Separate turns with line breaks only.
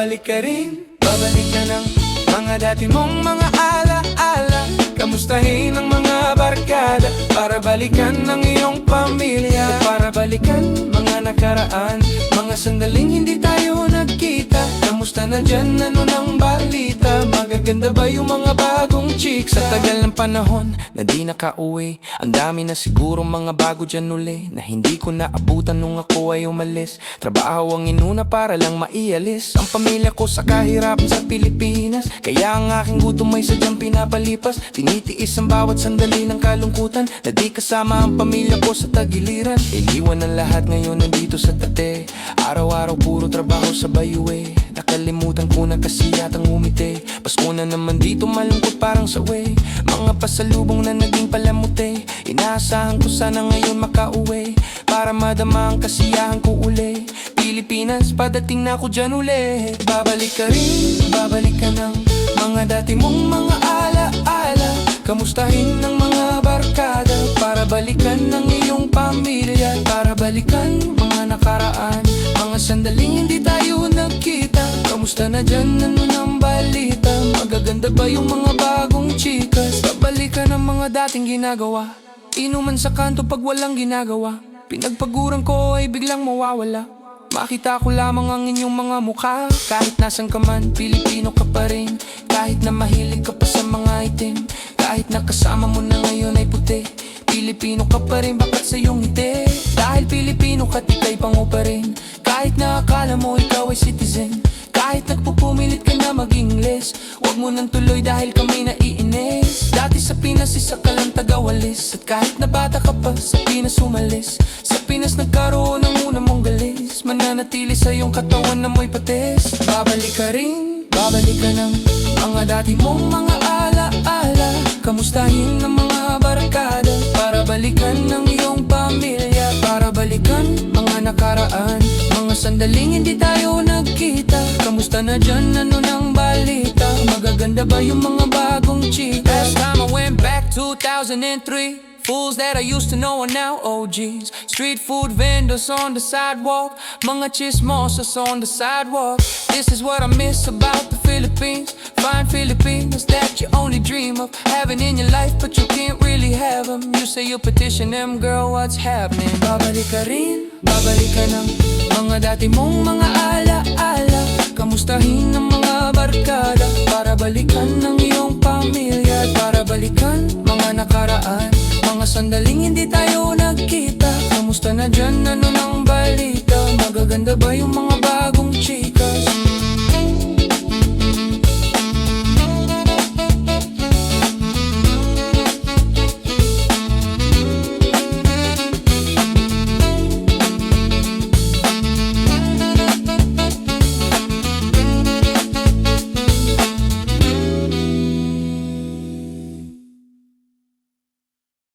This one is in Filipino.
Babalik ka rin, babalik ka ng mga dati mong mga ala-ala. Kamustahin ang mga barkada para balikan ang iyong pamilya. Para balikan mga nakaraan, mga sandaling hindi tayo nagkita. Kamusta na dyan, ano ng balita? Magaganda ba yung mga bagong chicks? Sa tagal ng panahon na di nakauwi, ang dami na siguro mga bago dyan uli na hindi ko naabutan nung ako ay umalis. Trabaho ang inuna para lang maialis ang pamilya ko sa kahirapan sa Pilipinas. Kaya ang aking gutom ay sadyang pinapalipas. Tinitiis ang bawat sandali ng kalungkutan na di kasama ang pamilya ko sa tagiliran. Iliwan ang lahat ngayon nandito sa tate. Araw-araw puro trabaho sa bayuwe. Nakalimutan ko na kasi yatang umiti. Pasko na naman dito malungkot parang sawi. Mga pasalubong na naging palamuti. Inaasahan ko sana ngayon makauwi para madama ang kasiyahan ko uli. Pilipinas, padating na ako dyan uli. Babalik ka rin, babalik ka ng mga dati mong mga ala-ala. Kamustahin ng mga barkada para balikan ang iyong pamilya. Para balikan mga nakaraan, mga sandaling hindi tayo nagkita. Kamusta na dyan, ano ng balita? Magaganda ba yung mga bagong chikas? Babalikan ang mga dating ginagawa. Inuman sa kanto pag walang ginagawa. Pinagpaguran ko ay biglang mawawala. Makita ko lamang ang inyong mga mukha. Kahit nasan ka man, Pilipino ka pa rin. Kahit na mahilig ka pa sa mga itim. Kahit na kasama mo na ngayon ay puti, Pilipino ka pa rin, bakit sa iyong ngiti? Dahil Pilipino ka, tikay pango pa rin. Kahit na akala mo ikaw ay citizen. Kahit nagpupumilit ka na mag-Ingles, huwag mo nang tuloy dahil kami naiinis. Dati sa Pinas isa ka lang tagawalis. At kahit na bata ka pa, sa Pinas umalis. Sa Pinas nagkaroon ng una mong galis. Mananatili sa iyong katawan na mo'y patis. Babalik ka rin, babalik ka ng mga dati mong mga ala-ala. Kamustahin ang mga barkada para balikan ang iyong pamilya. Para balikan mga nakaraan, mga sandaling hindi tayo nagkita. Kamusta na dyan, ano ng balita? Magaganda ba yung mga bagong chika? Last time I went back 2003. Fools that I used to know are now OGs. Street food vendors on the sidewalk, mga chismosas on the sidewalk. This is what I miss about the Philippines. Fine Filipinos that you only dream of having in your life, but you can't really have them. You say you petition them, girl, what's happening? Babalik ka rin, babalik ka ng mga dati mong mga ala-ala. Kamustahin ang mga barkada para balikan ang iyong pamilya. Para balikan mga nakaraan, mga sandaling hindi tayo nagkita. Kamusta na dyan, ano ng balita? Magaganda ba yung mga